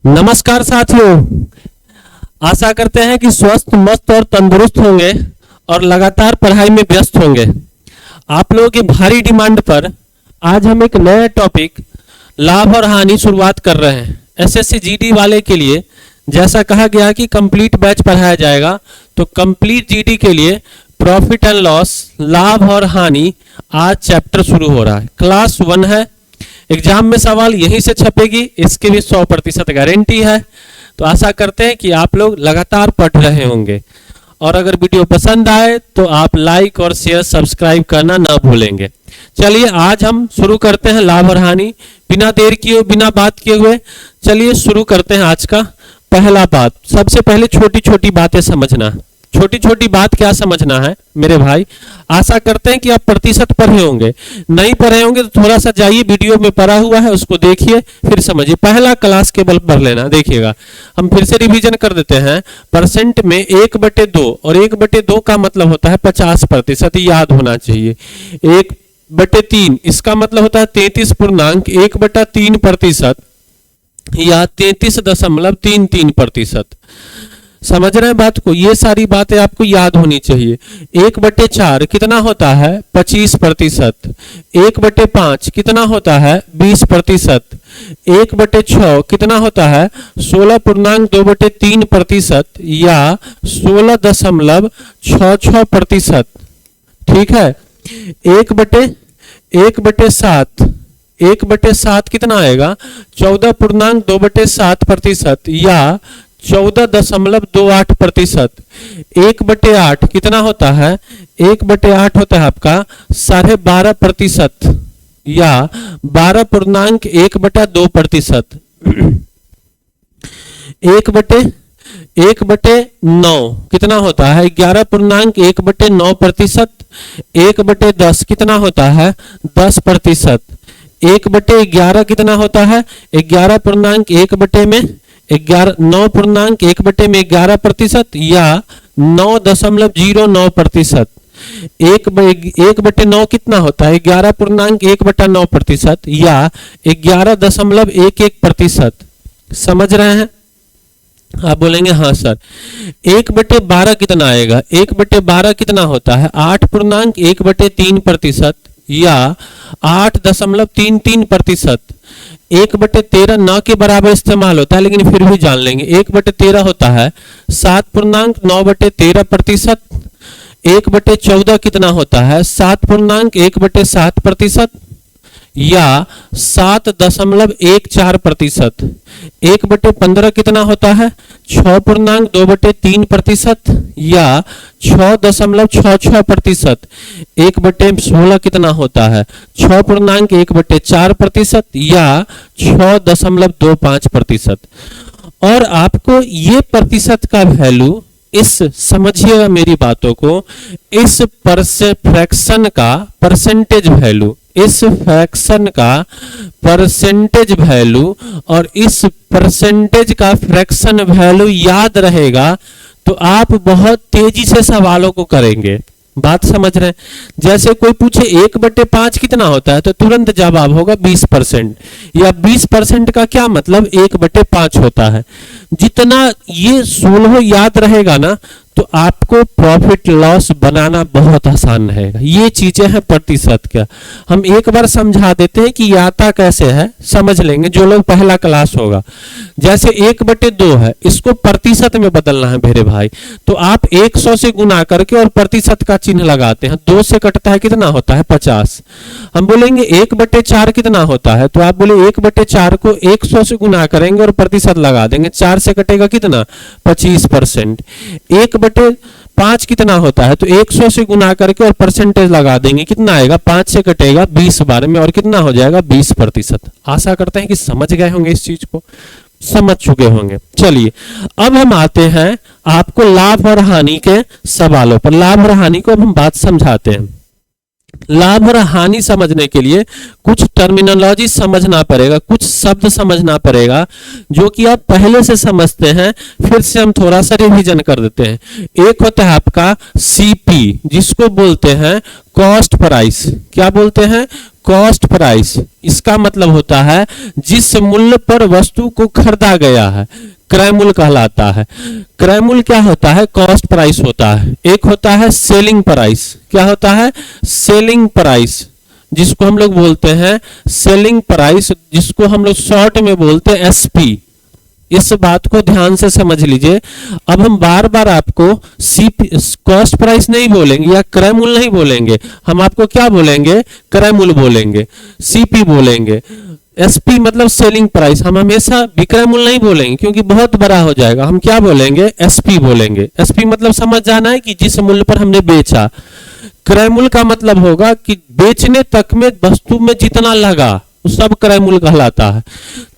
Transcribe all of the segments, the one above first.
नमस्कार साथियों, आशा करते हैं कि स्वस्थ, मस्त और तंदुरुस्त होंगे और लगातार पढ़ाई में व्यस्त होंगे। आप लोगों की भारी डिमांड पर आज हम एक नया टॉपिक लाभ और हानि शुरुआत कर रहे हैं। एसएससी जीडी वाले के लिए जैसा कहा गया कि कंप्लीट बैच पढ़ाया जाएगा, तो कंप्लीट जीडी के लिए प्रॉफिट एंड लॉस, लाभ और हानि आज चैप्टर शुरू हो रहा है। क्लास 1 है, एग्जाम में सवाल यहीं से छपेगी, इसकी भी 100% गारंटी है। तो आशा करते हैं कि आप लोग लगातार पढ़ रहे होंगे और अगर वीडियो पसंद आए तो आप लाइक और शेयर सब्सक्राइब करना ना भूलेंगे। चलिए आज हम शुरू करते हैं लाभ और हानि। बिना देर किए, बिना बात किए हुए चलिए शुरू करते हैं आज का पहला बात। सबसे पहले छोटी छोटी बातें समझना। छोटी छोटी बात क्या समझना है मेरे भाई? आशा करते हैं कि आप प्रतिशत पढ़े होंगे। नहीं पढ़े होंगे तो थोड़ा सा जाइए, वीडियो में पढ़ा हुआ है उसको देखिए, फिर समझिए। पहला क्लास केवल पढ़ लेना। देखिएगा, हम फिर से रिवीजन कर देते हैं। परसेंट में 1/2 और 1/2 का मतलब होता है 50%, याद होना चाहिए। 1/3 इसका मतलब होता है 33.1/3% या 33.33%। समझ रहे हैं बात को? ये सारी बातें आपको याद होनी चाहिए। 1/4 कितना होता है? 25%। 1/5 कितना होता है? 20%। 1/6 कितना होता है? 16.2/3% या 16.66%। ठीक है। 1/7 1/7 कितना आएगा? 14.2/7% या 14.28%। 1/8 कितना होता है? 1/8 होता है आपका 12.5% या 12.1/2%। 1/9 कितना होता है? 11.1/9%। 1/10 कितना होता है? 10%। 1/11 कितना होता है? 9.1/11% या 9.09%। 1/9 कितना होता है? 11.1/9% या 11.11%। समझ रहे हैं? आप बोलेंगे हाँ सर। 1/12 कितना आएगा? 1/12 कितना होता है? 8.1/3% या 8.33%। 1/13 न के बराबर इस्तेमाल होता है, लेकिन फिर भी जान लेंगे। 1/13 होता है 7.9/13%। 1/14 कितना होता है? 7.1/7% या 7.14%। 1/15 कितना होता है? 6.2/3% या 6.66%। 1/16 कितना होता है? 6.1/4% या 6.25%। और आपको ये प्रतिशत का वैल्यू, इस समझिएगा मेरी बातों को, इस फ्रैक्शन का परसेंटेज वैल्यू, इस फ्रैक्शन का परसेंटेज वैल्यू और इस परसेंटेज का फ्रैक्शन वैल्यू याद रहेगा तो आप बहुत तेजी से सवालों को करेंगे। बात समझ रहे हैं? जैसे कोई पूछे 1/5 कितना होता है, तो तुरंत जवाब होगा 20%। या 20% का क्या मतलब? 1/5 होता है। जितना ये 16 याद रहेगा ना, तो आपको प्रॉफिट लॉस बनाना बहुत आसान रहेगा। ये चीजें हैं प्रतिशत का। हम एक बार समझा देते हैं कि आता कैसे है, समझ लेंगे जो लोग पहला क्लास होगा। जैसे 1/2 है, इसको प्रतिशत में बदलना है मेरे भाई, तो आप 100 से गुना करके और प्रतिशत का चिन्ह लगाते हैं। 2 से कटता है, कितना होता है? 50। हम बोलेंगे 1/4 कितना होता है, तो आप बोले 1/4 को 100 से गुना करेंगे और प्रतिशत लगा देंगे। 4 से कटेगा कितना? 25%। 1/5 कितना होता है, तो 100 से गुना करके और परसेंटेज लगा देंगे, कितना आएगा? 5 से कटेगा 20 बार में और कितना हो जाएगा? 20%। आशा करते हैं कि समझ गए होंगे, इस चीज को समझ चुके होंगे। चलिए अब हम आते हैं आपको लाभ और हानि के सवालों पर। लाभ और हानि को अब हम बात समझाते हैं। लाभ और हानि समझने के लिए कुछ टर्मिनोलॉजी समझना पड़ेगा, कुछ शब्द समझना पड़ेगा जो कि आप पहले से समझते हैं, फिर से हम थोड़ा सा रिवीजन कर देते हैं। एक होता है आपका सीपी, जिसको बोलते हैं कॉस्ट प्राइस। क्या बोलते हैं? Cost price. इसका मतलब होता है जिस मूल्य पर वस्तु को खरीदा गया है, क्रय मूल्य कहलाता है। क्रय मूल्य क्या होता है? कॉस्ट प्राइस होता है। एक होता है सेलिंग प्राइस। क्या होता है? सेलिंग प्राइस, जिसको हम लोग बोलते हैं सेलिंग प्राइस, जिसको हम लोग शॉर्ट में बोलते हैं एसपी। इस बात को ध्यान से समझ लीजिए। अब हम बार बार आपको कॉस्ट प्राइस नहीं बोलेंगे या क्रय मूल्य नहीं बोलेंगे, हम आपको क्या बोलेंगे? क्रय मूल्य बोलेंगे, सीपी बोलेंगे। एसपी मतलब सेलिंग प्राइस। हम हमेशा विक्रय मूल्य नहीं बोलेंगे क्योंकि बहुत बड़ा हो जाएगा। हम क्या बोलेंगे? एसपी बोलेंगे। एसपी मतलब समझ जाना है कि जिस मूल्य पर हमने बेचा। क्रय मूल्य का मतलब होगा कि बेचने तक में वस्तु में जितना लगा सब क्रय मूल्य कहलाता है।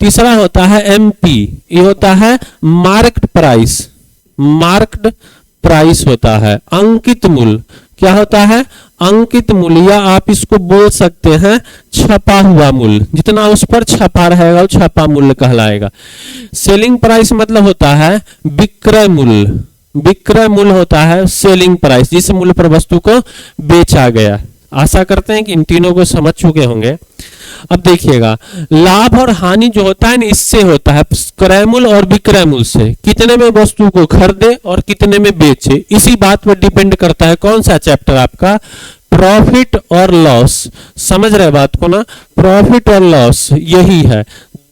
तीसरा होता है एमपी, ये होता है मार्केट प्राइस। मार्केट प्राइस होता है अंकित मूल्य। क्या होता है? अंकित मूल्य, या आप इसको बोल सकते हैं छपा हुआ मूल्य। जितना उस पर छपा रहेगा वो छपा मूल्य कहलाएगा। सेलिंग प्राइस मतलब होता है विक्रय मूल्य। विक्रय मूल्य होता है सेलिंग प्राइस, जिस मूल्य पर वस्तु को बेचा गया। आशा करते हैं कि इन तीनों को समझ चुके होंगे। अब देखिएगा, लाभ और हानि जो होता है ना, इससे होता है क्रय मूल्य और विक्रय मूल्य से। कितने में वस्तु को खरीदे और कितने में बेचे, इसी बात पर डिपेंड करता है कौन सा चैप्टर आपका? प्रॉफिट और लॉस। समझ रहे बात को ना? प्रॉफिट और लॉस यही है।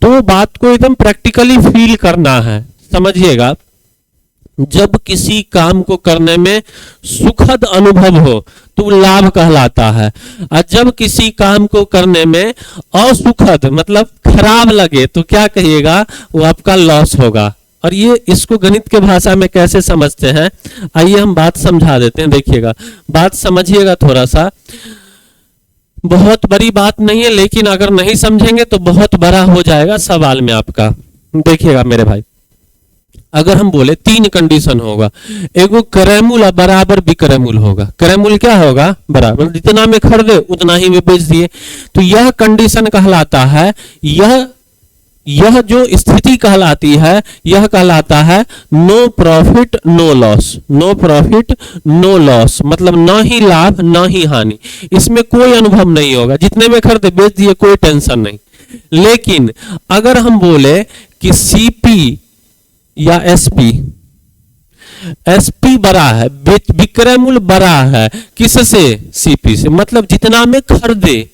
दो बात को एकदम प्रैक्टिकली फील करना है, समझिएगा। जब किसी काम को करने में सुखद अनुभव हो तो लाभ कहलाता है, और जब किसी काम को करने में असुखद मतलब खराब लगे तो क्या कहिएगा? वो आपका लॉस होगा। और ये इसको गणित के भाषा में कैसे समझते हैं, आइए हम बात समझा देते हैं। देखिएगा, बात समझिएगा थोड़ा सा। बहुत बड़ी बात नहीं है, लेकिन अगर नहीं समझेंगे तो बहुत बड़ा हो जाएगा सवाल में आपका। देखिएगा मेरे भाई, अगर हम बोले तीन कंडीशन होगा। एगो क्रय मूल्य बराबर विक्रय मूल्य होगा। क्रय मूल्य क्या होगा? बराबर, जितना में खरीदे उतना ही में बेच दिए। तो यह कंडीशन कहलाता है, यह जो स्थिति कहलाती है, यह कहलाता है no profit no loss. No profit no loss मतलब न ही लाभ न ही हानि, इसमें कोई अनुभव नहीं होगा। जितने में खरीदे बेच दिए, कोई टेंशन नहीं। लेकिन अगर हम बोले कि सीपी या एसपी, एसपी बड़ा है, विक्रय मूल्य बड़ा है, किससे? सीपी से। मतलब जितना में खरीदे।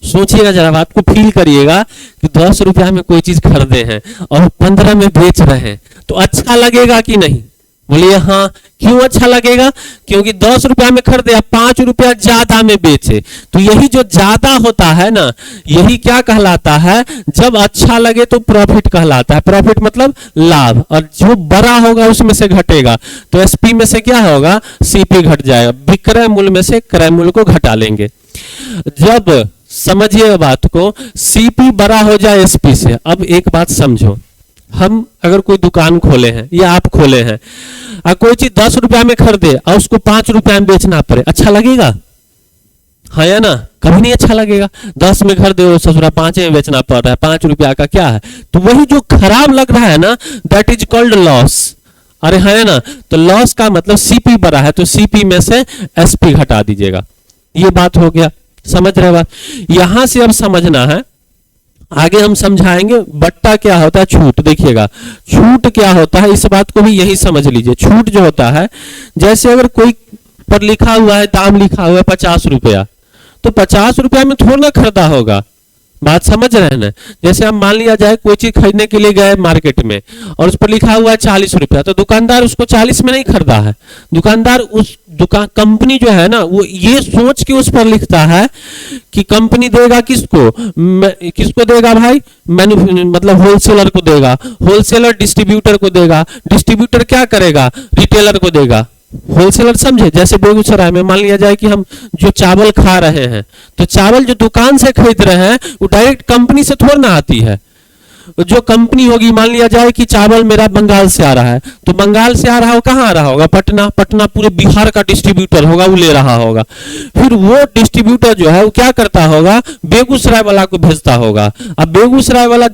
सोचिएगा जरा, बात को फील करिएगा कि 10 रुपया में कोई चीज खरीदे हैं और 15 में बेच रहे हैं, तो अच्छा लगेगा कि नहीं? बोलिए हाँ। क्यों अच्छा लगेगा? क्योंकि 10 रुपया में खरीदे या 5 रुपया ज्यादा में बेचे। तो यही जो ज्यादा होता है ना, यही क्या कहलाता है? जब अच्छा लगे तो प्रॉफिट कहलाता है। प्रॉफिट मतलब लाभ, और जो बड़ा होगा उसमें से घटेगा। तो एसपी में से क्या होगा? सीपी घट जाएगा। विक्रय मूल्य में से क्रय मूल्य को घटा लेंगे। जब समझिए बात को, सीपी बड़ा हो जाए एसपी से। अब एक बात समझो, हम अगर कोई दुकान खोले हैं या आप खोले हैं और कोई चीज 10 रुपया में खरीदे और उसको 5 रुपया में बेचना पड़े, अच्छा लगेगा? हाँ या ना? कभी नहीं अच्छा लगेगा। 10 में खरीदे हो, ससुरा 5 में बेचना पड़ रहा है, 5 रुपया का क्या है? तो वही जो खराब लग रहा है ना, दैट इज कॉल्ड लॉस। अरे है ना? तो लॉस का मतलब सीपी बड़ा है, तो सीपी में से एसपी घटा दीजिएगा। ये बात हो गया, समझ रहे बात? यहां से अब समझना है, आगे हम समझाएंगे बट्टा क्या होता है, छूट। देखिएगा, छूट क्या होता है, इस बात को भी यही समझ लीजिए। छूट जो होता है, जैसे अगर कोई पर लिखा हुआ है, दाम लिखा हुआ है 50 रुपया, तो 50 रुपया में थोड़ा ना खरीदा होगा। बात समझ रहे हैं ना? जैसे हम मान लिया जाए कोई चीज खरीदने के लिए गए मार्केट में और उस पर लिखा हुआ है 40 रुपया, तो दुकानदार उसको 40 में नहीं खरीदा है। दुकानदार उस दुकान कंपनी जो है ना, वो ये सोच के उस पर लिखता है कि कंपनी देगा किसको? किसको देगा भाई? मतलब होलसेलर को देगा, होलसेलर डिस्ट्रीब्यूटर को देगा, डिस्ट्रीब्यूटर क्या करेगा? रिटेलर को देगा। होलसेलर समझे? जैसे बेगूसराय में मान लिया जाए कि हम जो चावल खा रहे हैं, तो चावल जो दुकान से खरीद रहे हैं वो डायरेक्ट कंपनी से थोड़ा ना आती है। जो कंपनी होगी, मान लिया जाए कि चावल मेरा बंगाल से आ रहा है, तो बंगाल से आ रहा हो, कहाँ आ रहा होगा, पटना। पटना पूरे बिहार का डिस्ट्रीब्यूटर होगा, वो ले रहा होगा। फिर वो डिस्ट्रीब्यूटर जो है वो क्या करता होगा, बेगूसराय वाला को भेजता होगा। अब बेगूसराय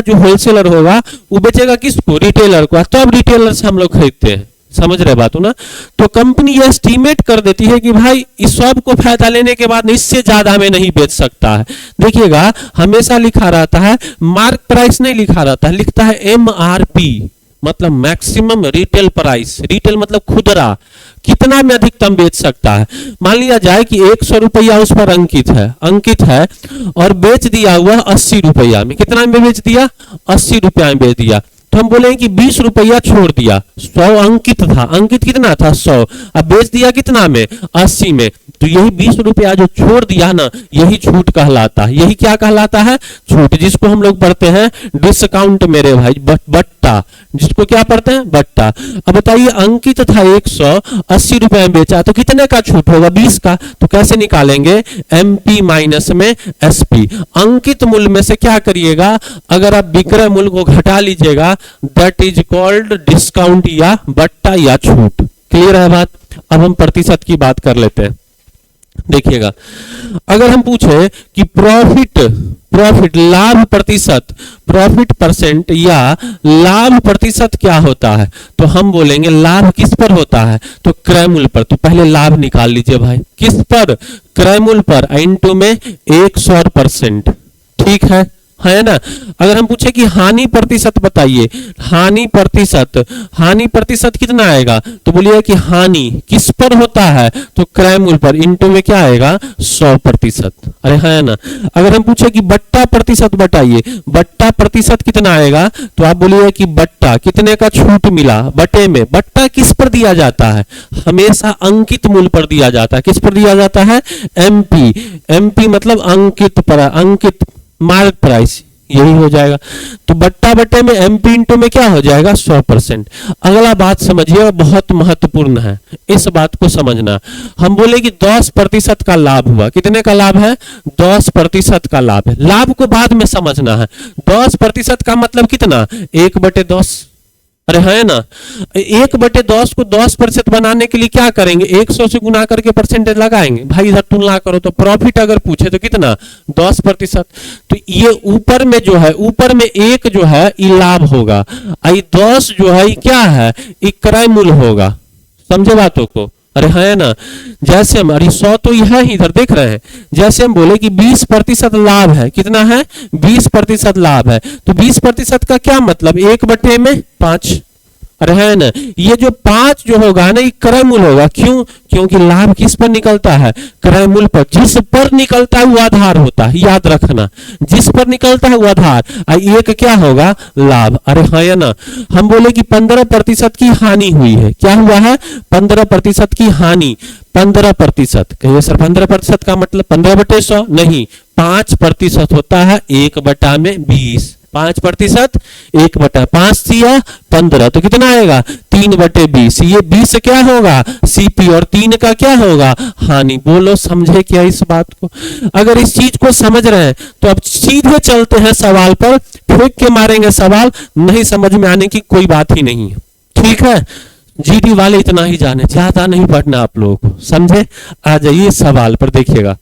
जो होलसेलर होगा वो बेचेगा किसको, रिटेलर को। तो अब रिटेलर से हम लोग खरीदते हैं, समझ रहे बात हो ना। तो कंपनी ये एस्टीमेट कर देती है कि भाई इस सब को फायदा लेने के बाद इससे ज्यादा में नहीं बेच सकता है। देखिएगा हमेशा लिखा रहता है, मार्क प्राइस नहीं लिखा रहता है, लिखता है MRP, मतलब मैक्सिमम रिटेल प्राइस। रिटेल मतलब खुदरा, कितना में अधिकतम बेच सकता है। मान लिया जाए कि 100 रुपया उस पर अंकित है और बेच दिया हुआ 80 रुपया में। कितना में बेच दिया, 80 रुपया में बेच दिया। तो हम बोलेंगे कि 20 रुपया छोड़ दिया, 100 अंकित था, अंकित कितना था 100, अब बेच दिया कितना में, 80 में। तो यही 20 रुपया जो छोड़ दिया ना, यही छूट कहलाता है। यही क्या कहलाता है, छूट, जिसको हम लोग पढ़ते हैं डिस्काउंट मेरे भाई, बट्टा, जिसको क्या पढ़ते हैं, बट्टा। अब बताइए अंकित था 180 रुपए में बेचा, तो कितने का छूट होगा, 20 का। तो कैसे निकालेंगे, MP माइनस में SP। अंकित मूल्य में से क्या करिएगा, अगर आप विक्रय मूल्य को घटा लीजिएगा, दैट इज कॉल्ड डिस्काउंट या बट्टा या छूट। क्लियर है बात। अब हम प्रतिशत की बात कर लेते हैं। देखिएगा अगर हम पूछे कि प्रॉफिट लाभ प्रतिशत, प्रॉफिट परसेंट या लाभ प्रतिशत क्या होता है, तो हम बोलेंगे लाभ किस पर होता है, तो क्रय मूल्य पर। तो पहले लाभ निकाल लीजिए भाई, किस पर, क्रय मूल्य पर, इनटू में 100%। ठीक है ना। अगर हम पूछे कि हानि प्रतिशत बताइए, हानि प्रतिशत कितना आएगा, तो बोलिए कि हानि किस पर होता है, तो क्रय मूल्य पर, इनटू में क्या आएगा, 100%। अरे है ना। अगर हम पूछे कि बट्टा प्रतिशत बताइए, बट्टा प्रतिशत कितना आएगा, तो आप बोलिए कि बट्टा कितने का छूट मिला, बटे में। बट्टा किस पर दिया जाता है, हमेशा अंकित मूल्य पर दिया जाता है। किस पर दिया जाता है, MP मतलब अंकित पर, अंकित मार्क प्राइस, यही हो जाएगा। तो बट्टा बट्टे में MP इंटू में क्या हो जाएगा, 100%। अगला बात समझिए, बहुत महत्वपूर्ण है, इस बात को समझना। हम बोले कि 10% का लाभ हुआ, कितने का लाभ है, 10% का लाभ है। लाभ को बाद में समझना है। 10% का मतलब कितना, 1/10। अरे है ना, 1/10 को 10% बनाने के लिए क्या करेंगे, 100 से गुना करके परसेंटेज लगाएंगे। भाई इधर तुलना करो, तो प्रॉफिट अगर पूछे तो कितना, 10%। तो ये ऊपर में जो है, ऊपर में 1 जो है ये लाभ होगा, आई 10 जो है ये क्या है, ये क्रय मूल्य होगा। समझे बातों को। अरे है ना, जैसे हम, अरे 100 तो यह है, इधर देख रहे हैं। जैसे हम बोले कि 20% लाभ है, कितना है, 20% लाभ है, तो 20% का क्या मतलब, 1/5। अरे है ना, ये जो 5 जो होगा ना, ये क्रय मूल्य होगा। क्यों, क्योंकि लाभ किस पर निकलता है, क्रय मूल्य पर। जिस पर निकलता है वो आधार होता है, याद रखना, जिस पर निकलता है वो आधार, एक क्या होगा, लाभ। अरे है ना, हम बोले कि 15% की हानि हुई है, क्या हुआ है, 15% की हानि। 15%, कहिए सर 15% का मतलब 15/100 नहीं, 5% होता है 1/20। 5%, 1/5 दिया 15, तो कितना आएगा, 3/20। ये 20 क्या होगा, CP, और 3 का क्या होगा, हानि। बोलो समझे क्या इस बात को। अगर इस चीज को समझ रहे हैं तो अब सीधे चलते हैं सवाल पर, फेंक के मारेंगे सवाल, नहीं समझ में आने की कोई बात ही नहीं है। ठीक है, GD वाले इतना ही जाने, ज्यादा नहीं पढ़ना आप लोगों को, समझे। आ जाइए सवाल पर, देखिएगा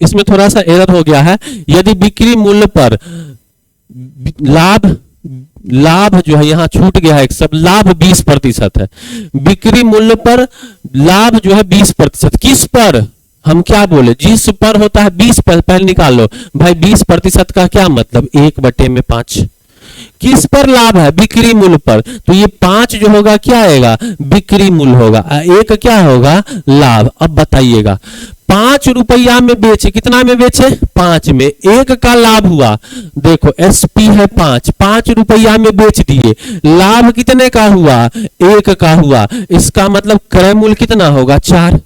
इसमें थोड़ा सा एरर हो गया है। यदि बिक्री मूल्य पर लाभ जो है, यहां छूट गया है एक सब, लाभ 20% है। बिक्री मूल्य पर लाभ जो है 20%, किस पर, हम क्या बोले, जिस पर होता है 20 पर, पहले निकाल लो भाई। 20% का क्या मतलब, 1/5। किस पर लाभ है, बिक्री मूल्य पर, तो ये 5 जो होगा क्या आएगा, बिक्री मूल्य होगा, 1 क्या होगा, लाभ। अब बताइएगा 5 रुपया में बेचे, कितना में बेचे, 5 में, 1 का लाभ हुआ। देखो SP है 5 रुपया में बेच दिए, लाभ कितने का हुआ, 1 का हुआ। इसका मतलब क्रय मूल्य कितना होगा, 4।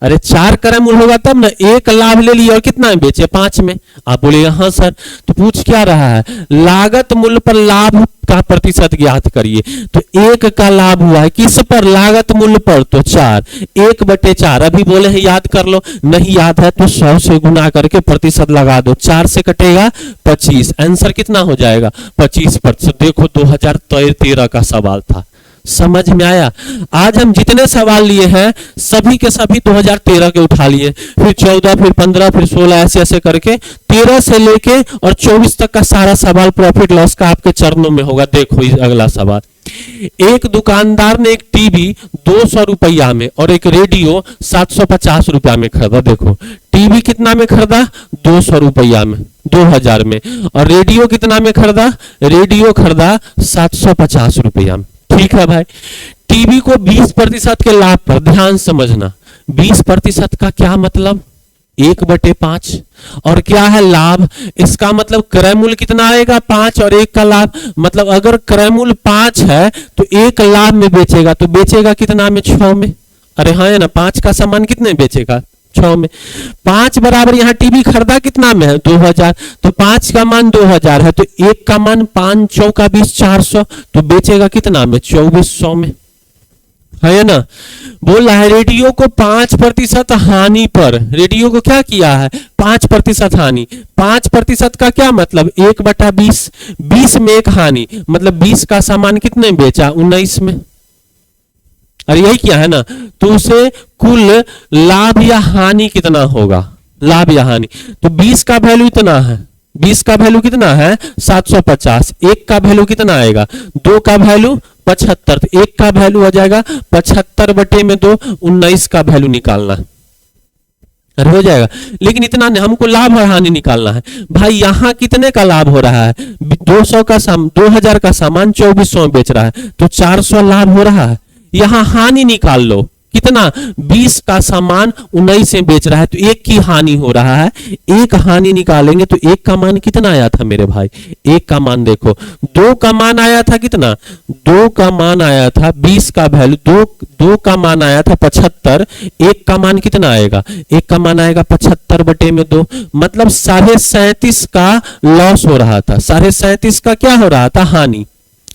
अरे 4 क्रय मूल्य होगा तब ना, एक लाभ ले लिया और कितना में बेचे, 5 में। आप बोलेगा हाँ सर, तो पूछ क्या रहा है, लागत मूल्य पर लाभ का प्रतिशत ज्ञात करिए। तो 1 का लाभ हुआ है किस पर, लागत मूल्य पर, तो 4, 1/4। अभी बोले हैं याद कर लो, नहीं याद है तो 100 से गुना करके प्रतिशत लगा दो, 4 से कटेगा 25, आंसर कितना हो जाएगा 25%। देखो 2013 का सवाल था, समझ में आया। आज हम जितने सवाल लिए हैं सभी के सभी 2013 के उठा लिए, फिर 14, फिर 15, फिर 16, ऐसे ऐसे करके 13 से लेके और 24 तक का सारा सवाल प्रॉफिट लॉस का आपके चरणों में होगा। देखो इस अगला सवाल, एक दुकानदार ने एक टीवी 200 रुपया में और एक रेडियो 750 रुपया में खरीदा। देखो टीवी कितना में खरीदा, 200 रुपया में, 2000 में, और रेडियो कितना में खरीदा, रेडियो खरीदा 750 रुपया में। ठीक है भाई, टीवी को 20% के लाभ पर, ध्यान समझना, 20% का क्या मतलब, 1/5, और क्या है लाभ, इसका मतलब क्रय मूल्य कितना आएगा 5 और 1 का लाभ, मतलब अगर क्रय मूल्य 5 है तो 1 लाभ में बेचेगा, तो बेचेगा कितना में, 6 में। अरे हाँ है ना, 5 का सामान कितने में बेचेगा, 6 में। 5 बराबर यहाँ टीवी खरीदा कितना में है, 2000, तो 5 का मान 2000 है, तो 1 का मान 5 चौका 20, 400, तो बेचेगा कितना में, 2400 में, है ना। बोल रहा है रेडियो को 5% हानि पर, रेडियो को क्या किया है, 5% हानि। 5% का क्या मतलब, 1/20, 20 में 1 हानि, मतलब 20 का सामान कितने में बेचा, 19 में। अरे यही क्या है ना, तो उसे कुल लाभ या हानि कितना होगा, लाभ या हानि, तो 20 का वैल्यू इतना है, 20 का वैल्यू कितना है 750, 1 का वैल्यू कितना आएगा, 2 का वैल्यू 75, तो 1 का वैल्यू आ जाएगा 75/2, 19 का वैल्यू निकालना है, अरे हो जाएगा। लेकिन इतना नहीं, हमको लाभ और हानि निकालना है। भाई यहाँ कितने का लाभ हो रहा है, 2000 का सामान 2400 में बेच रहा है, तो 400 लाभ हो रहा है। यहां हानि निकाल लो, कितना, 20 का सामान 19 से बेच रहा है, तो 1 की हानि हो रहा है, 1 हानि निकालेंगे तो 1 का मान कितना आया था मेरे भाई, 1 का मान देखो, 2 का मान आया था कितना, 2 का मान आया था 20 का वैल्यू, 2 का मान आया था 75, 1 का मान कितना आएगा, 1 का मान आएगा 75/2, मतलब 37.5 का लॉस हो रहा था, 37.5 का क्या हो रहा था, हानि।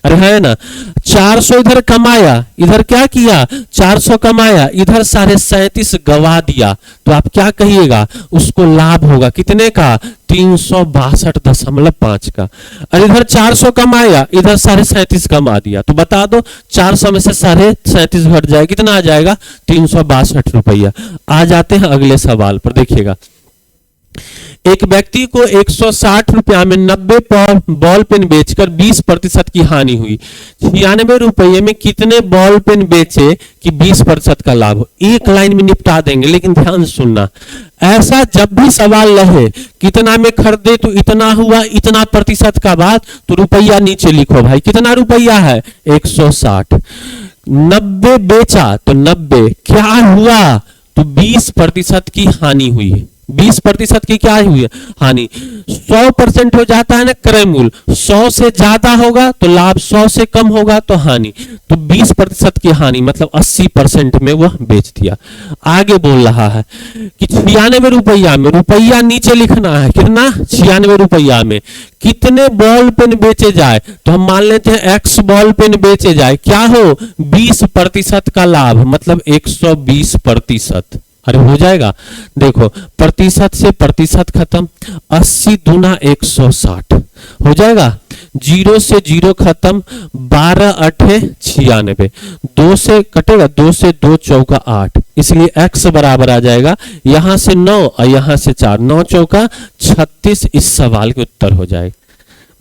अरे है ना, 400 इधर कमाया, इधर क्या किया, 400 कमाया, इधर 37.5 गवा दिया, तो आप क्या कहिएगा, उसको लाभ होगा कितने का, 362.5 का। और इधर 400 कमाया, इधर 37.5 कमा दिया, तो बता दो 400 में से 37.5 घट जाए, कितना आ जाएगा, 362 रुपया। आ जाते हैं अगले सवाल पर, देखिएगा। एक व्यक्ति को 160 रुपया में 90 बॉल पेन बेचकर 20% की हानि हुई। 96 रुपये में कितने बॉल पेन बेचे कि 20% का लाभ हो। एक लाइन में निपटा देंगे, लेकिन ध्यान सुनना, ऐसा जब भी सवाल रहे कितना में खरीदे तो इतना हुआ, इतना प्रतिशत का बात, तो रुपया नीचे लिखो भाई, कितना रुपया है 160, 90 बेचा तो 90, क्या हुआ तो 20% की हानि हुई है, 20% की क्या हुई है, हानि। 100% हो जाता है ना क्रय मूल्य, 100 से ज्यादा होगा तो लाभ, 100 से कम होगा तो हानि, तो 20% की हानि मतलब 80% में वह बेच दिया। आगे बोल रहा है कि 96 रुपया में, रुपया नीचे लिखना है, कितना 96 रुपया में कितने बॉल पेन बेचे जाए, तो हम मान लेते हैं x बॉल पेन बेचे जाए, क्या हो 20% का लाभ, मतलब 120%। अरे हो जाएगा, देखो प्रतिशत से प्रतिशत खत्म, 80 दूना 160 हो जाएगा, 0 से 0 खत्म, 12 8 96, 2 से कटेगा, 2 से 2 चौका 8, इसलिए x बराबर आ जाएगा यहां से 9 और यहां से 4, 9 चौका 36, इस सवाल के उत्तर हो जाएगा।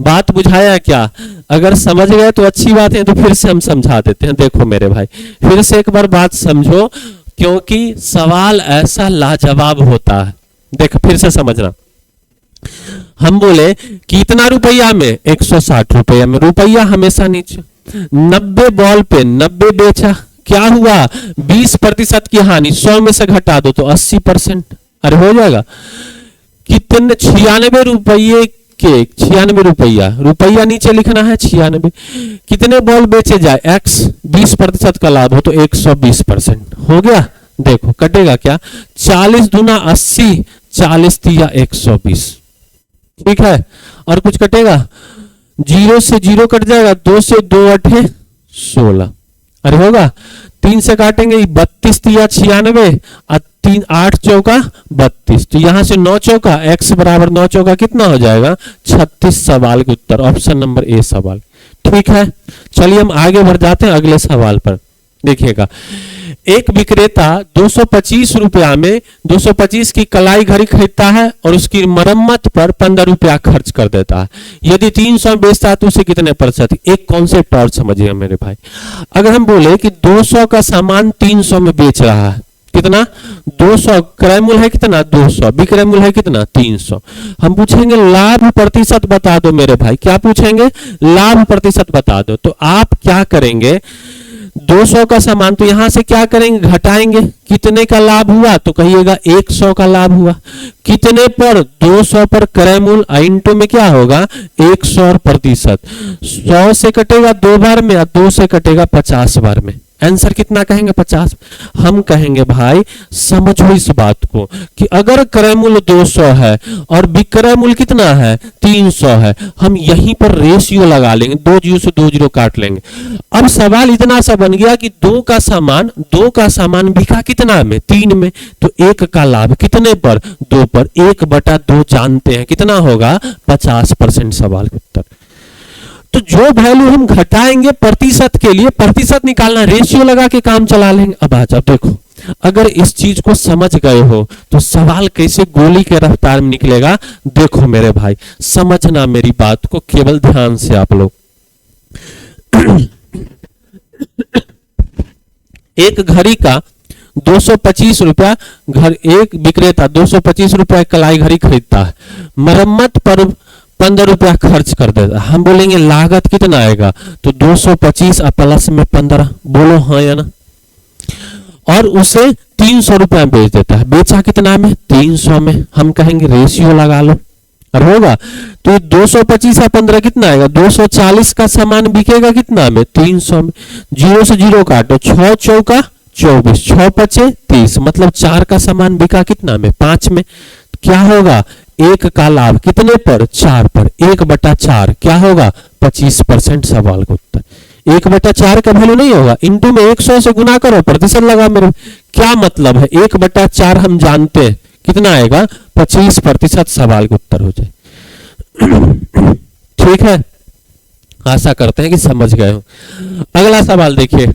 बात बुझाया क्या, अगर समझ गए तो अच्छी बात है, तो फिर से हम समझा देते हैं। देखो मेरे भाई, फिर से एक बार बात समझो, क्योंकि सवाल ऐसा लाजवाब होता है। देख फिर से समझना, हम बोले कितना रुपया में 160 रुपया में, रुपया हमेशा नीचे, 90 बॉल पे 90 बेचा, क्या हुआ 20% की हानि, 100 में से घटा दो तो 80%। अरे हो जाएगा, कितने 96 रुपये के 96 रुपया, रुपया नीचे लिखना है 96, कितने बॉल बेचे जाए x, 20% का लाभ हो तो 120% हो गया। देखो कटेगा क्या, 40 दूना 80, 40 तिया 120, ठीक है। और कुछ कटेगा, 0 से 0 कट जाएगा, 2 से 2 अठे 16, अरे होगा। 3 से काटेंगे 32 तिया 96 और 3 8 चौका 32, तो यहां से 9 चौका x बराबर 9 चौका कितना हो जाएगा 36। सवाल के उत्तर ऑप्शन नंबर ए सवाल, ठीक है। चलिए हम आगे बढ़ जाते हैं अगले सवाल पर। देखिएगा, एक विक्रेता 225 रुपया में 225 की कलाई घड़ी खरीदता है और उसकी मरम्मत पर 15 रुपया खर्च कर देता है। यदि 300 में बेचता है तो उसे कितने प्रतिशत, एक कॉन्सेप्ट और समझिएगा मेरे भाई। अगर हम बोले कि 200 का सामान 300 में बेच रहा है, कितना 200, क्रय मूल्य है कितना 200, विक्रय मूल्य है कितना 300, हम पूछेंगे लाभ प्रतिशत बता दो मेरे भाई। क्या पूछेंगे, लाभ प्रतिशत बता दो। तो आप क्या करेंगे, 200 का सामान, तो यहां से क्या करेंगे घटाएंगे, कितने का लाभ हुआ तो कहिएगा 100 का लाभ हुआ। कितने पर 200 पर क्रय मूल्य इंटू में क्या होगा 100 और प्रतिशत, 100 से कटेगा 2 बार में और 2 से कटेगा 50 बार में। आंसर कितना कहेंगे 50। हम कहेंगे भाई समझो इस बात को कि अगर क्रय मूल्य 200 है और विक्रय मूल्य कितना है 300 है, हम यहीं पर रेशियो लगा लेंगे, 2 जीरो से 2 जीरो काट लेंगे। अब सवाल इतना सा बन गया कि 2 का सामान बिका कितना में 3 में, तो 1 का लाभ कितने पर 2 पर, 1/2 जानते हैं कितना होगा 50%। सवाल का उत्तर, तो जो वैल्यू हम घटाएंगे प्रतिशत के लिए, प्रतिशत निकालना रेशियो लगा के काम चला लेंगे। अब आ जाओ, देखो अगर इस चीज को समझ गए हो तो सवाल कैसे गोली के रफ्तार में निकलेगा। देखो मेरे भाई समझना मेरी बात को केवल ध्यान से आप लोग। एक घड़ी का 225 रुपया, घर एक विक्रेता 225 रुपया कलाई घड़ी खरीदता है, मरम्मत पर 15 रुपया खर्च कर देता। हम बोलेंगे लागत कितना आएगा, तो 225 प्लस में 15, बोलो हाँ या ना। और उसे 300 रुपया बेच देता है, बेचा कितना में 300 में, हम कहेंगे रेशियो लगा लो और होगा। तो 225 और 15 कितना आएगा 240 का सामान बिकेगा कितना में 300 में। 0 से 0 काटो, 6 चौका 24, 6 पचे 30, मतलब 4 का सामान बिका कितना में 5 में। क्या होगा 1 का लाभ कितने पर 4 पर, 1/4 क्या होगा 25%। सवाल का उत्तर 1/4 का वैल्यू नहीं होगा, इंटू में 100 से गुना करो, प्रतिशत लगा मेरे। क्या मतलब है 1/4 हम जानते हैं कितना आएगा 25%। सवाल का उत्तर हो जाए, ठीक है। आशा करते हैं कि समझ गए हो। अगला सवाल देखिए,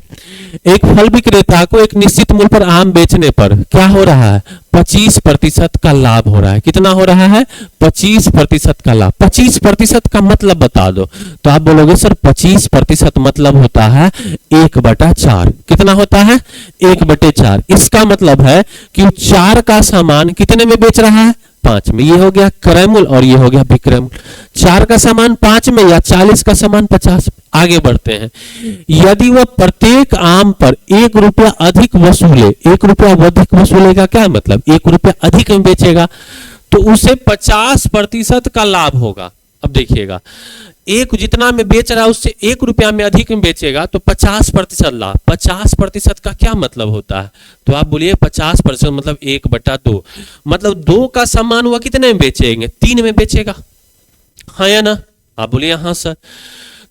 एक फल विक्रेता को एक निश्चित मूल्य पर आम बेचने पर क्या हो रहा है 25% का लाभ हो रहा है। कितना हो रहा है 25% का लाभ। 25% का मतलब बता दो, तो आप बोलोगे सर 25% मतलब होता है 1/4। कितना होता है 1/4। इसका मतलब है कि 4 का सामान कितने में बेच रहा है 5 में। ये हो गया क्रय मूल्य और ये हो गया विक्रय मूल्य। 4 का सामान 5 में या 40 का सामान 50 में। आगे बढ़ते हैं, यदि वह प्रत्येक आम पर 1 रुपया अधिक वसूले, 1 रुपया अधिक वसूलेगा क्या मतलब 1 रुपया अधिक में बेचेगा, तो उसे 50% का लाभ होगा। अब देखिएगा, एक जितना में बेच रहा है उससे 1 रुपया में अधिक में बेचेगा तो 50% लाभ। 50% का क्या मतलब होता है, तो आप बोलिए 50% मतलब 1/2, मतलब 2 का सामान हुआ कितने में बेचेंगे 3 में बेचेगा, हाँ या ना। आप बोलिए हाँ सर।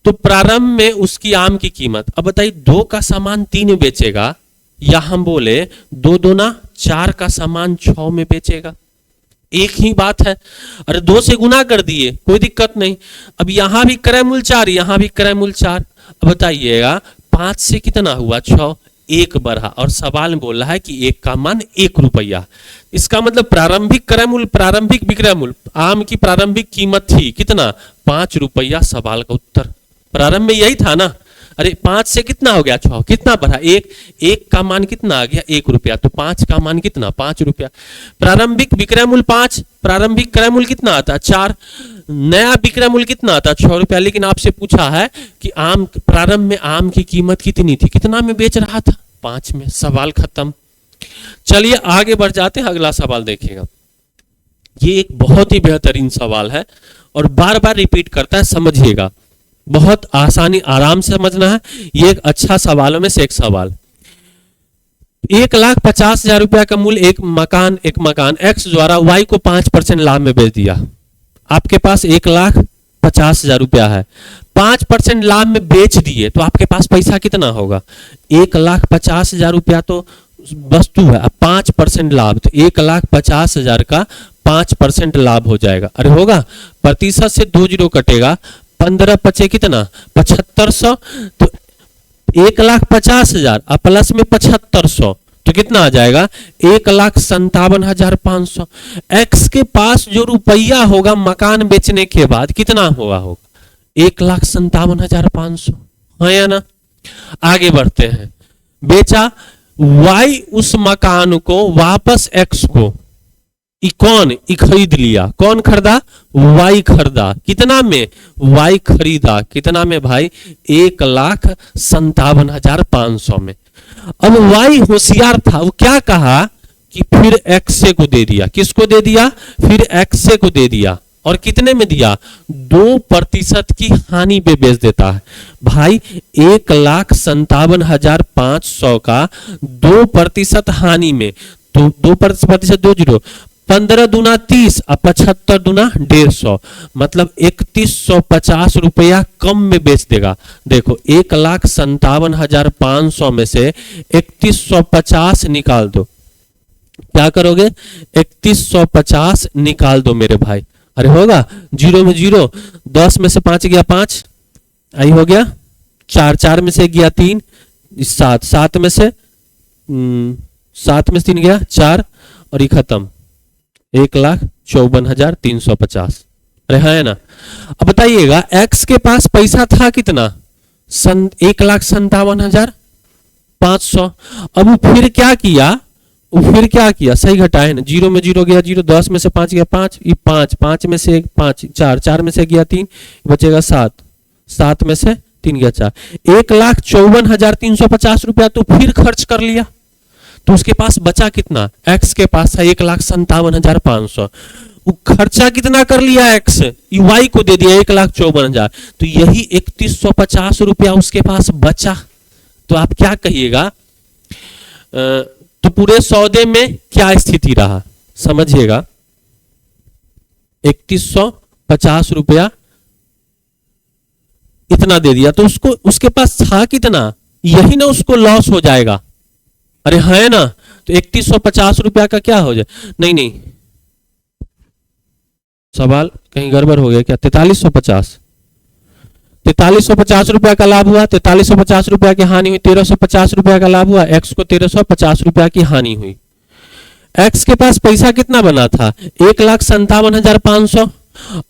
तो प्रारंभ में उसकी आम की कीमत, अब बताइए 2 का सामान 3 में बेचेगा या हम बोले 2 दूना 4 का सामान 6 में बेचेगा, एक ही बात है। अरे 2 से गुना कर दिए कोई दिक्कत नहीं। अब यहां भी क्रय मूल्य 4, यहां भी क्रय मूल्य 4। अब बताइएगा 5 से कितना हुआ 6, 1 बढ़ा और सवाल में बोल रहा है कि 1 का मान 1 रुपया। इसका मतलब प्रारंभिक क्रय मूल्य, प्रारंभिक विक्रय मूल्य, आम की प्रारंभिक कीमत थी कितना 5 रुपया। सवाल का उत्तर प्रारंभ में यही था ना। अरे 5 से कितना हो गया 6, कितना बढ़ा 1, 1 का मान कितना आ गया 1 रुपया, तो 5 का मान कितना 5 रुपया। प्रारंभिक विक्रय मूल्य 5, प्रारंभिक क्रय मूल्य कितना आता 4, नया विक्रय मूल्य कितना आता 6 रुपया। लेकिन आपसे पूछा है कि आम प्रारंभ में आम की कीमत कितनी थी, कितना में बेच रहा था 5 में। सवाल खत्म। चलिए आगे बढ़ जाते हैं, अगला सवाल देखिएगा। ये एक बहुत ही बेहतरीन सवाल है और बार बार रिपीट करता है, समझिएगा। बहुत आसानी आराम से समझना है, ये एक अच्छा सवालों में से एक सवाल। 1,50,000 रुपया का मूल्य एक मकान X द्वारा Y को 5% लाभ में बेच दिया। आपके पास 1,50,000 रुपया है, 5% लाभ में बेच दिए तो आपके पास पैसा कितना होगा? 1,50,000 रुपया तो वस्तु है, अब 5% लाभ, तो 1,50,000 का 5% लाभ हो जाएगा। अरे होगा, प्रतिशत से 2 जीरो कटेगा, 15 पचे कितना? 7500। तो 1,50,000 और प्लस में 7500 तो कितना आ जाएगा? 1,57,500। एक्स के पास जो रुपया होगा मकान बेचने के बाद कितना होगा? 1,57,500, हाँ या ना? आगे बढ़ते हैं। बेचा वाई उस मकान को वापस एक्स को कौन खरीद लिया? कौन खरीदा? वाई खरीदा। कितना में? वाई खरीदा। कितना में भाई? 1,57,500 में। अब वाई होशियार था, वो क्या कहा कि फिर एक्से को दे दिया। किसको दे दिया? फिर एक्से को दे दिया। और कितने में दिया? 2% की हानि पे बेच देता है भाई। 1,57,500 का 2% हानि में, तो 2% 2 जीरो, 15 दूना 30 और 75 दूना 150, मतलब 3150 रुपया कम में बेच देगा। देखो 1,57,500 में से 3150 निकाल दो। क्या करोगे? 3150 निकाल दो मेरे भाई। अरे होगा, 0 में 0, 10 में से 5 गया 5, आई हो गया 4, 4 में से गया 3, 7, 7 में से 3 गया 4, और ये खत्म, 1,54,350। अरे है ना? अब बताइएगा एक्स के पास पैसा था कितना? 1,57,500। अब वो फिर क्या किया? सही घटाए ना, 0 में 0 गया 0, 10 में से 5 गया 5, ये 5, 5 में से 5, 4, 4 में से गया 3, बचेगा 7, 7 में से 3 गया 4, 1,54,350 रुपया तो फिर खर्च कर लिया। तो उसके पास बचा कितना? एक्स के पास था 1,57,500, वो खर्चा कितना कर लिया एक्स? वाई को दे दिया 1,54,000, तो यही 3,150 रुपया उसके पास बचा। तो आप क्या कहिएगा? तो पूरे सौदे में क्या स्थिति रहा समझिएगा। 3,150 रुपया इतना दे दिया, तो उसके पास था कितना? यही ना उसको लॉस हो जाएगा। अरे है ना? तो 3,150 रुपया का क्या हो जाए? नहीं, सवाल कहीं गड़बड़ हो गया क्या? 4350 रुपया का लाभ हुआ, 4350 रुपया की हानि हुई, 1350 रुपया का लाभ हुआ, एक्स को 1350 रुपया की हानि हुई। एक्स के पास पैसा कितना बना था? 1,57,500।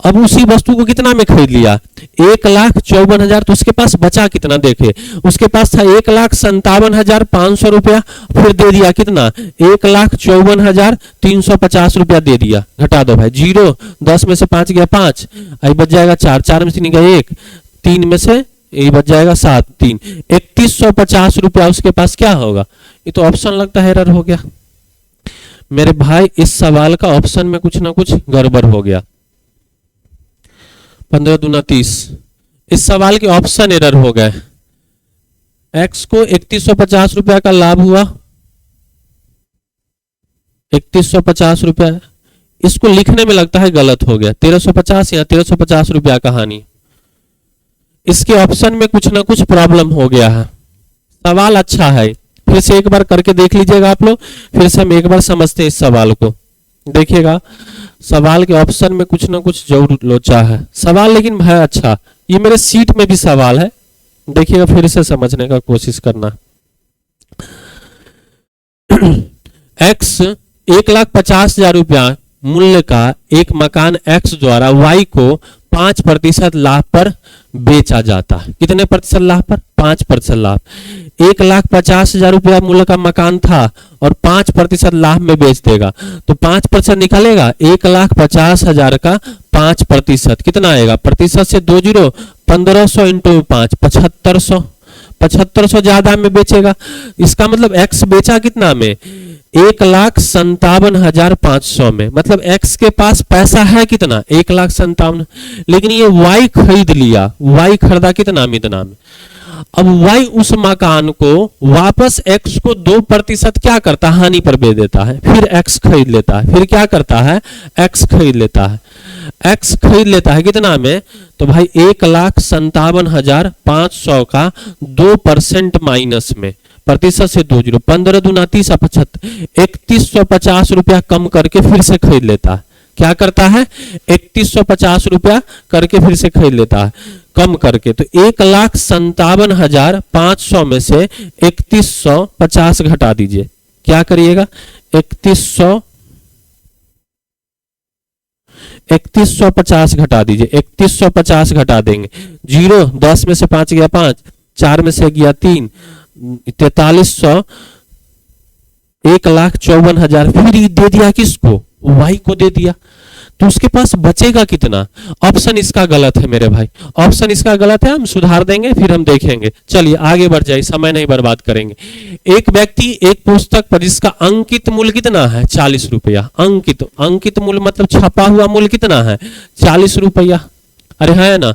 अब उसी वस्तु को कितना में खरीद लिया? 1,54,000। तो उसके पास बचा कितना? देखे, उसके पास था 1,57,500 रुपया, फिर दे दिया कितना? 1,54,350 रुपया दे दिया। घटा दो भाई, 0, 10 में से 5 गया 5, आई बच जाएगा 4, 4 में से निकला 1, 3 में से ये बच जाएगा 7, 3, 3,150 रुपया उसके पास क्या होगा? ये तो ऑप्शन लगता है एरर हो गया मेरे भाई। इस सवाल का ऑप्शन में कुछ ना कुछ गड़बड़ हो गया। 15 दूना 30, इस सवाल के ऑप्शन एरर हो गए। एक्स को 3,150 रुपया का लाभ हुआ, 3,150 रुपया, इसको लिखने में लगता है गलत हो गया। 1,350 या 1,350 रुपया का हानि। इसके ऑप्शन में कुछ ना कुछ प्रॉब्लम हो गया है। सवाल अच्छा है, फिर से एक बार करके देख लीजिएगा आप लोग, फिर से हम एक बार समझते हैं इस सवाल को। देखिएगा सवाल के ऑप्शन में कुछ ना कुछ जरूर लोचा है सवाल, लेकिन है अच्छा। ये मेरे सीट में भी सवाल है, देखिएगा फिर से समझने का कोशिश करना। एक्स 1,50,000 रुपया मूल्य का एक मकान एक्स द्वारा वाई को 5% लाभ पर बेचा जाता है। कितने प्रतिशत लाभ पर? 5% लाभ। 1,50,000 रुपया मूल्य का मकान था और 5% लाभ में बेच देगा, तो 5% निकालेगा। 1,50,000 का 5% कितना आएगा? प्रतिशत से 2 जीरो, 1500 इंटू 5, 7500, 7500 ज्यादा में बेचेगा। इसका मतलब एक्स बेचा कितना में, 1,57,500 में। मतलब एक्स के पास पैसा है कितना, 1,57,000, लेकिन ये वाई खरीद लिया, वाई खरीदा कितना में, इतना में। अब वाई उस मकान को वापस एक्स को 2% क्या करता है, हानि पर बेच देता है, फिर एक्स खरीद लेता है, फिर क्या करता है, एक्स खरीद लेता है। एक्स खरीद लेता है कितना में, तो भाई 1,57,500 का 2% माइनस में, प्रतिशत से 20, 15 दूना 30, 75, 3150 रुपया कम करके फिर से खरीद लेता है। क्या करता है, 3150 रुपया करके फिर से खरीद लेता है, कम करके। तो 1,57,500 में से 3150 घटा दीजिए, क्या करिएगा, 3150 घटा दीजिए, 3150 घटा देंगे, 0 10 में से 5 गया 5, 4 में से गया 3, 4300, 1,54,000 फिर दे दिया किसको, वाई को दे दिया। तो उसके पास बचेगा कितना। ऑप्शन इसका गलत है मेरे भाई, ऑप्शन इसका गलत है, हम सुधार देंगे फिर हम देखेंगे। चलिए आगे बढ़ जाइए, समय नहीं बर्बाद करेंगे। एक व्यक्ति एक पुस्तक पर जिसका अंकित मूल्य कितना है, 40 रुपया। अंकित मूल्य मतलब छपा हुआ मूल्य कितना है, 40 रुपया। अरे है ना,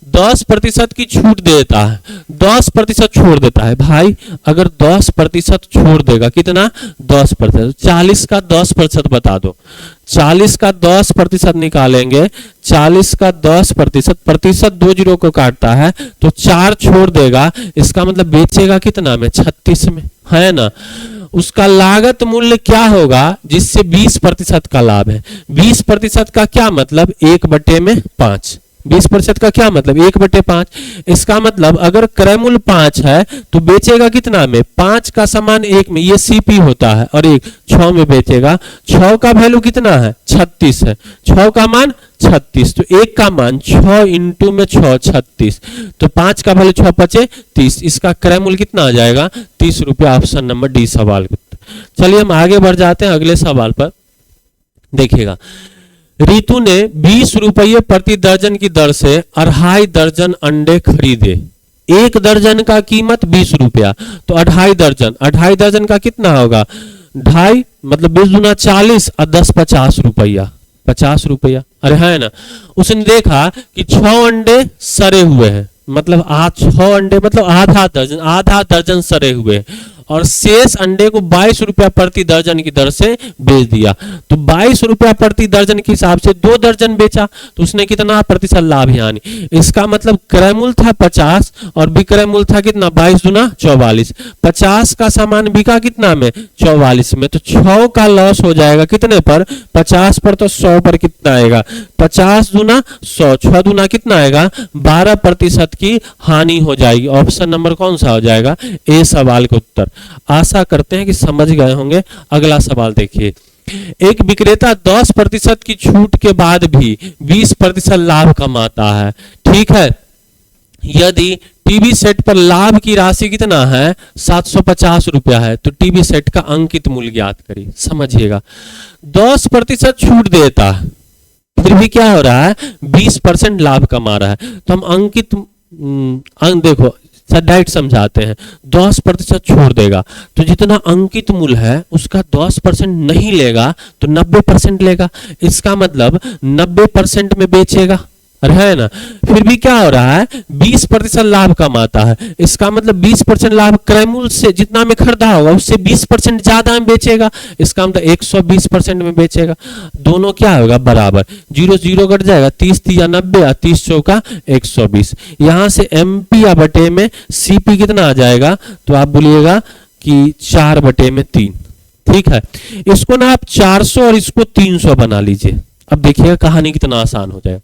10% की छूट देता है, 10% छोड़ देता है। भाई अगर 10% छोड़ देगा, कितना, 10%, 40 का 10% बता दो, 40 का 10% निकालेंगे, 40 का 10%, प्रतिशत 2 जीरो को काटता है तो 4 छोड़ देगा। इसका मतलब बेचेगा कितना में, 36 में, है ना। उसका लागत मूल्य क्या होगा, जिससे 20% का लाभ है। 20% का क्या मतलब, 1/5। 20% का क्या मतलब, 1/5। इसका मतलब अगर क्रय मूल्य 5 है तो बेचेगा कितना में, 5 का समान 1 में, ये सीपी होता है, और 1 6 में बेचेगा। 6 का वैल्यू कितना है, 36 है, 6 का मान 36, तो 1 का मान 6 इंटू में 6 36, तो 5 का वैल्यू 6 पचे 30। इसका क्रय मूल्य कितना आ जाएगा, 30 रुपया। ऑप्शन नंबर डी सवाल। चलिए हम आगे बढ़ जाते हैं अगले सवाल पर। देखिएगा, रितु ने 20 रुपये प्रति दर्जन की दर से 2.5 दर्जन अंडे खरीदे। एक दर्जन का कीमत 20 रुपया, तो 2.5 दर्जन, 2.5 दर्जन का कितना होगा, 2.5 मतलब 20 दूना 40 और 10 50 रुपया, 50 रुपया। अरे है ना, उसने देखा कि 6 अंडे सड़े हुए हैं, मतलब 6 अंडे मतलब आधा दर्जन सड़े हुए हैं, और शेष अंडे को 22 रुपया प्रति दर्जन की दर से बेच दिया। तो 22 रुपया प्रति दर्जन के हिसाब से 2 दर्जन बेचा, तो उसने कितना प्रतिशत लाभ यानी। इसका मतलब क्रय मूल्य था 50 और विक्रय मूल्य था कितना, 22 दूना 44। 50 का सामान बिका कितना में, 44 में, तो 6 का लॉस हो जाएगा कितने पर, 50 पर, तो 100 पर कितना आएगा, 50 दूना 100, 6 दूना कितना आएगा, 12% की हानि हो जाएगी। ऑप्शन नंबर कौन सा हो जाएगा, ए सवाल का उत्तर। आशा करते हैं कि समझ गए होंगे। अगला सवाल देखिए, एक विक्रेता 10% की छूट के बाद भी 20% लाभ कमाता है, ठीक है। यदि टीवी सेट पर लाभ की राशि कितना है, 750 रुपया है, तो टीवी सेट का अंकित मूल्य ज्ञात करिए। समझिएगा, 10% छूट देता है, फिर भी क्या हो रहा है, 20% लाभ कमा रहा है। तो हम अंकित देखो सर डायरेक्ट समझाते हैं, 10% छोड़ देगा तो जितना अंकित मूल्य है उसका 10% नहीं लेगा तो 90% लेगा। इसका मतलब 90% में बेचेगा, अरे है ना। फिर भी क्या हो रहा है, 20% लाभ कमाता है। इसका मतलब 20% लाभ क्रय मूल्य से जितना में खरीदा होगा उससे 20% ज्यादा में बेचेगा। इसका मतलब 120% में बेचेगा। दोनों क्या होगा, बराबर, 0 0 कट जाएगा, 30 या 90 या 30 चौका 120। यहां से एमपी या बटे में सीपी कितना आ जाएगा, तो आप बोलिएगा कि 4/3, ठीक है। इसको ना आप 400 और इसको 300 बना लीजिए। अब देखिएगा कहानी कितना आसान हो जाएगा।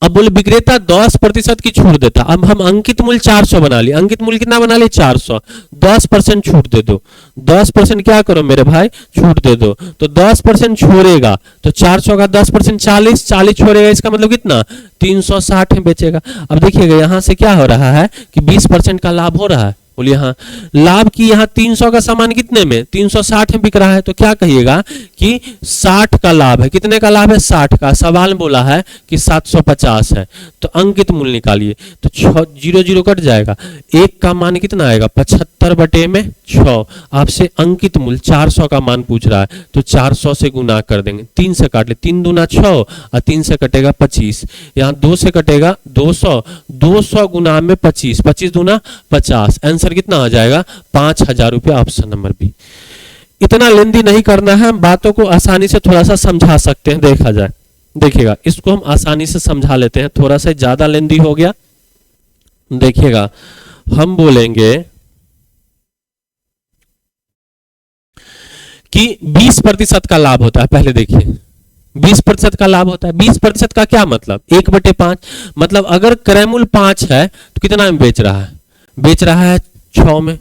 अब बोले विक्रेता 10% की छूट देता, अब हम अंकित मूल्य 400 बना लिए। अंकित मूल्य कितना बना लिए, 400, 10% छूट दे दो। 10% क्या करो मेरे भाई, छूट दे दो। तो 10% छोड़ेगा तो 400 का 10% 40, 40 छोड़ेगा, इसका मतलब कितना, 360 में बेचेगा। अब देखिएगा यहां से क्या हो रहा है कि 20% का लाभ हो रहा है, बोलिए हाँ। लाभ की यहाँ 300 का सामान कितने में 360 में बिक रहा है, तो क्या कहिएगा कि 60 का लाभ है। कितने का लाभ है 60 का। सवाल में बोला है कि 750 है, तो अंकित मूल्य निकालिए। तो 0 0 कट जाएगा, एक का मान कितना आएगा 75 बटे में 6। आपसे अंकित मूल्य 400 का मान पूछ रहा है, तो 400 से गुना कर देंगे। 3 से काट ले, 3 दूना 6 और 3 से कटेगा 25। यहाँ 2 से कटेगा 200, 200 गुना में 25, 25 दूना 50। आंसर कितना आ जाएगा 5000 रुपया, ऑप्शन नंबर बी। इतना लेंदी नहीं करना है, बातों को आसानी से थोड़ा सा समझा सकते हैं। देखा जाए, देखिएगा इसको हम आसानी से समझा लेते हैं, थोड़ा सा ज्यादा लेंदी हो गया। देखिएगा हम बोलेंगे कि 20% का लाभ होता है। पहले देखिए 20% का लाभ होता है। 20% का क्या मतलब 1/5, मतलब अगर क्रय मूल्य 5 है तो कितना में बेच रहा है, बेच रहा है 6 में।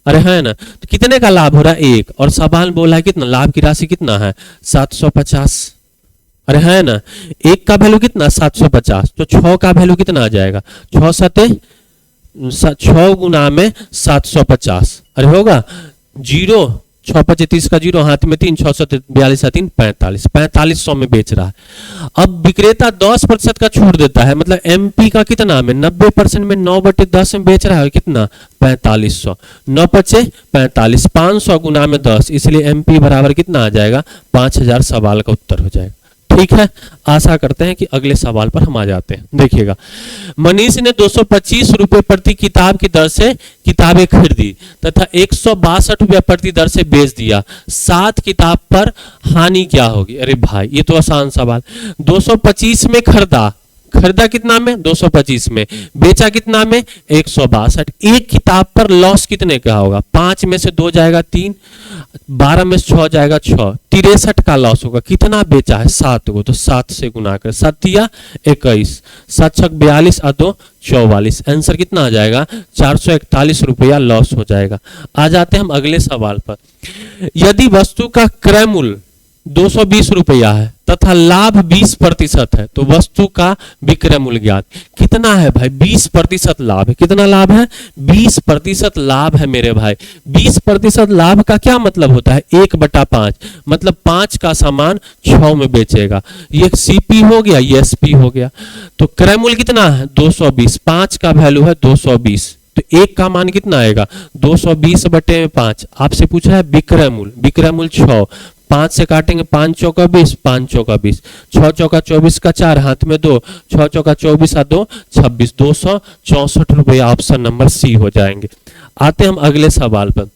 अरे है ना, तो कितने का लाभ हो रहा है 1, और सवाल बोला है कितना, लाभ की राशि कितना है 750। अरे है ना, 1 का वैल्यू कितना 750, तो 6 का वैल्यू कितना आ जाएगा 6 सते 6 गुना में 750। अरे होगा 0, 6 5 30 का 0, हाथ में 3, 6 7 42 3 45, 4500 में बेच रहा है। अब विक्रेता 10% का छूट देता है, मतलब एमपी का कितना में 90% में 9/10 में बेच रहा है, कितना 4500। 9 5 45, 500 गुना में 10, इसलिए एमपी बराबर कितना आ जाएगा 5000। सवाल का उत्तर हो जाएगा। ठीक है, आशा करते हैं कि अगले सवाल पर हम आ जाते हैं। देखिएगा, मनीष ने 225 रुपए प्रति किताब की दर से किताबें खरीदी तथा 162 रुपया प्रति दर से बेच दिया। 7 किताब पर हानि क्या होगी। अरे भाई ये तो आसान सवाल। 225 में खरीदा, खरीदा कितना में 225 में, बेचा कितना में 162। एक किताब पर लॉस कितने का होगा, 5 में से 2 जाएगा 3, 12 में से 6 जाएगा 6, 63 का लॉस होगा। कितना बेचा है 7 को, तो 7 से गुना कर, 7 या 21, 7 6 42 और 2 44। आंसर कितना आ जाएगा 441 रुपया लॉस हो जाएगा। आ जाते हैं हम अगले सवाल पर। यदि वस्तु का क्रय मूल्य 220 रुपया है तथा लाभ 20% है, तो वस्तु का विक्रय मूल्य ज्ञात। कितना है भाई 20% लाभ है। कितना लाभ है 20% लाभ है मेरे भाई। 20% लाभ का क्या मतलब होता है 1/5, मतलब 5 का सामान 6 में बेचेगा। ये सीपी हो गया, ये एसपी हो गया। तो क्रय मूल्य कितना है 220, 5 का वैल्यू है 220, तो 1 का मान कितना आएगा 220/5। आपसे पूछा है विक्रय मूल्य, विक्रय मूल्य 6, 5 से काटेंगे 5 चौका 20, 5 चौका 20, 6 चौका 24 का 4, हाथ में 2, 6 चौका 24 और 2 26, 264 रुपया, ऑप्शन नंबर सी हो जाएंगे। आते हम अगले सवाल पर।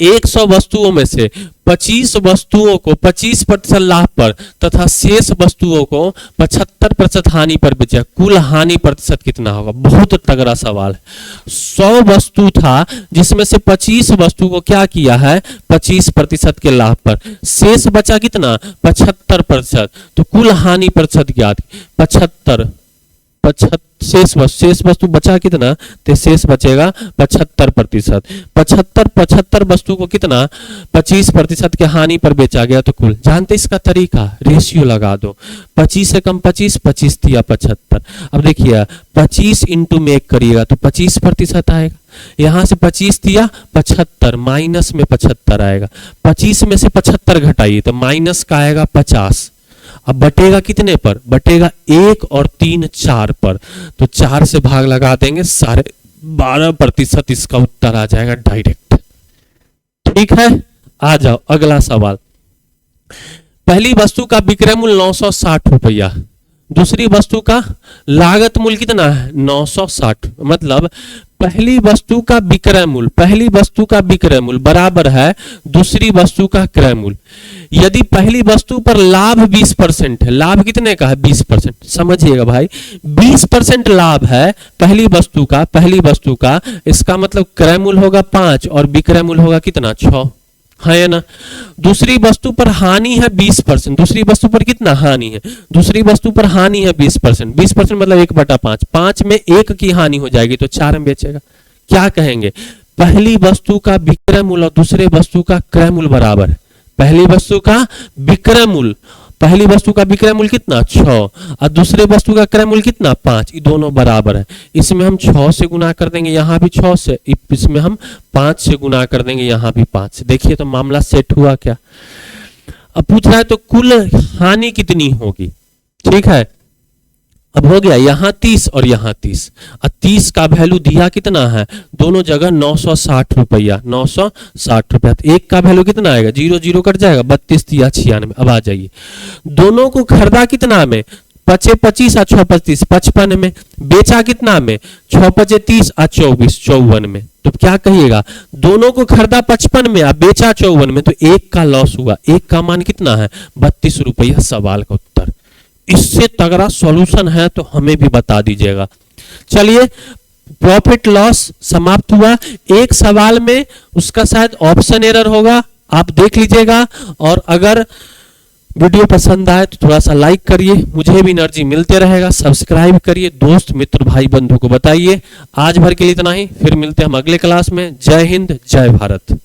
100 वस्तुओं में से 25 वस्तुओं को 25% लाभ पर तथा शेष वस्तुओं को 75% हानि पर बेचा, कुल हानि प्रतिशत कितना होगा। बहुत तगड़ा सवाल है। 100 वस्तु था जिसमें से 25 वस्तु को क्या किया है 25% के लाभ पर, शेष बचा कितना 75%, तो कुल हानि प्रतिशत ज्ञात 75 शेष वस्तु बचा कितना, तो शेष बचेगा 75%। 75 वस्तु को कितना 25% के हानि पर बेचा गया, तो कुल जानते इसका तरीका, रेशियो लगा दो। 25 से कम 25, 25 दिया 75। अब देखिए 25 इंटू में 1 करिएगा तो 25% आएगा। यहां से 25 दिया 75, माइनस में 75 आएगा। 25 में से 75 घटाइए तो माइनस का आएगा 50। अब बटेगा कितने पर, बटेगा 1 और 3 4 पर, तो 4 से भाग लगा देंगे, 12.5% इसका उत्तर आ जाएगा डायरेक्ट। ठीक है, आ जाओ अगला सवाल। पहली वस्तु का विक्रय मूल्य 960 रुपया, दूसरी वस्तु का लागत मूल्य कितना है 960, मतलब पहली वस्तु का विक्रय मूल्य, पहली वस्तु का विक्रय मूल्य बराबर है दूसरी वस्तु का क्रय मूल्य। यदि पहली वस्तु पर लाभ 20% है, लाभ कितने का है 20%, समझिएगा भाई 20% लाभ है पहली वस्तु का, इसका मतलब क्रय मूल्य होगा 5 और विक्रय मूल्य होगा कितना 6, है ना। दूसरी वस्तु पर हानि है 20%, दूसरी वस्तु पर कितना हानि है, दूसरी वस्तु पर हानि है 20%, 20% मतलब 1/5, 5 में 1 की हानि हो जाएगी तो 4 में बेचेगा। क्या कहेंगे, पहली वस्तु का विक्रय मूल्य और दूसरे वस्तु का क्रय मूल्य बराबर है। पहली वस्तु का विक्रय मूल्य पहली वस्तु का विक्रय मूल्य कितना 6 और दूसरे वस्तु का क्रय मूल्य कितना 5, ये दोनों बराबर है। इसमें हम 6 से गुना कर देंगे, यहाँ भी 6 से, इसमें हम 5 से गुना कर देंगे, यहाँ भी 5 से। देखिए तो मामला सेट हुआ क्या। अब पूछ रहा है तो कुल हानि कितनी होगी, ठीक है। अब हो गया यहाँ 30 और यहाँ 30, और 30 का वैल्यू दिया कितना है, दोनों जगह 960 रुपया, 960 रुपया। तो एक का वैल्यू कितना आएगा, 0 0 कट जाएगा, 32 या 96। अब आ जाइए, दोनों को खरीदा कितना में, 5 25 और 6 25 55 में, बेचा कितना में, 6 5 30 और 24 54 में। तो क्या कहिएगा, दोनों को खरीदा 55 में और बेचा 54 में, तो एक का लॉस हुआ। एक का मान कितना है, 32 रुपया। सवाल का उत्तर। इससे तगड़ा सॉल्यूशन है तो हमें भी बता दीजिएगा। चलिए, प्रॉफिट लॉस समाप्त हुआ। एक सवाल में उसका शायद ऑप्शन एरर होगा, आप देख लीजिएगा। और अगर वीडियो पसंद आए तो थोड़ा सा लाइक करिए, मुझे भी एनर्जी मिलते रहेगा। सब्सक्राइब करिए, दोस्त मित्र भाई बंधु को बताइए। आज भर के लिए इतना ही, फिर मिलते हैं हम अगले क्लास में। जय हिंद, जय भारत।